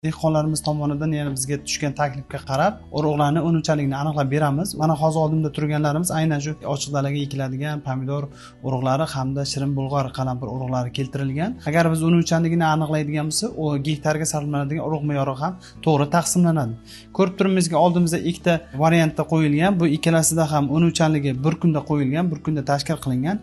dehqonlarimiz tomonidan yana bizga tushgan taklifga qarab urug'larni unumchanligini aniqlab beramiz. Mana hozir oldimda turganlarimiz aynan shu ochiq dalaga ekiladigan pomidor urug'lari hamda shirin bulg'or qalampir urug'lari keltirilgan. Agar biz unumchanligini aniqlaydigan bo'lsa, u gektarga sarflanadigan urug' me'yori ham to'g'ri taqsimlanadi. Ko'rib turibmizki, oldimizda ikkita variantda qo'yilgan. Bu ikkalasida ham unumchanligi bir kunda qo'yilgan, bir kunda tashkil qilingan.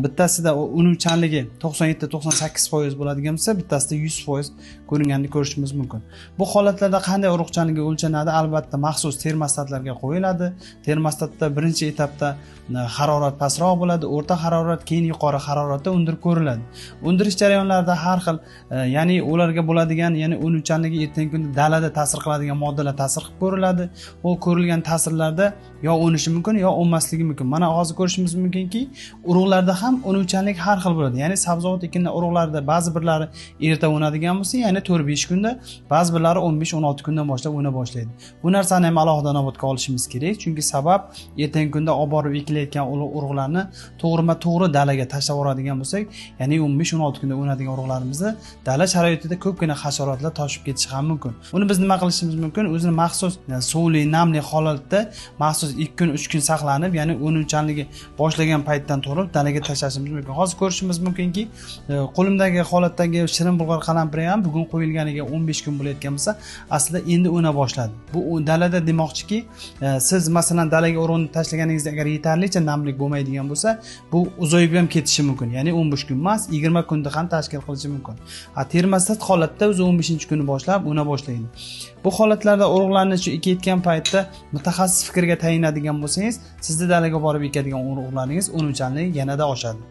Bittasida unumchanligi 97-98% bo'ladigan bo'lsa, bittasida 100% ko'ringanini ko'rishimiz mumkin. Bu holatlarda qanday urug'chanligi o'lchanadi? Albatta maxsus termostatlarga qo'yiladi. Termostatda birinchi etapda harorat pastroq bo'ladi, o'rta harorat, keyin yuqori haroratda undirib ko'riladi. Undirish jarayonlarida har xil, ya'ni ularga bo'ladigan, ya'ni unumchanligi ertangi kunda dalada ta'sir qiladigan moddalar ta'sir qilib ko'riladi. U ko'rilgan ta'sirlarda yo o'nishi mumkin, yo o'nmasligi mumkin. Mana hozir ko'rishimiz mumkinki, urug'larda ham unumchanlik har xil bo'ladi. Ya'ni sabzavot ekinlar urug'larida ba'zi birlari erta o'nadigan bo'lsa, ya'ni 4-5 kunda, ba'zi birlari 15-16 kundan boshlab o'na boshlaydi. Bu narsani ham alohida inobatga olishimiz kerak, chunki sabab ertangi kunda olib borib ekilayotgan urug'larni to'g'rima-to'g'ri dalaga tashlab yuboradigan bo'lsak, ya'ni 15-16 kunda o'nadigan urug'larimizni dala sharoitida ko'pgina hasharotlar toshib ketishi ham mumkin. Uni biz nima qilishimiz mumkin? O'zini maxsus suvli, namli holatda maxsus 2 kun, 3 kun saqlanib, ya'ni unumchanligi boshlagan paytdan turib dalaga tashlashimiz mumkin. Hozir ko'rishimiz mumkinki, qo'limdagi holatdagi shirin bulg'or qalampiri ham bugun qo'yilganiga 15 kun bo'layotgan bo'lsa, aslida endi o'na boshladi. Bu dalada demoqchiki, siz masalan dalaga urug'ni tashlaganingizda agar yetarlicha namlik bo'lmaydigan bo'lsa, bu uzayib ham ketishi mumkin. Ya'ni 15 kun emas, 20 kunda ham tashkil qilishi mumkin. Termostat holatda o'zi 15-kuni boshlab o'na boshlaydi. Bu holatlarda urug'larni shu ekayotgan paytda mutaxassis fikriga tayinadigan bo'lsangiz, sizni dalaga borib ekadigan urug'laringiz unumchanligi yanada oshadi.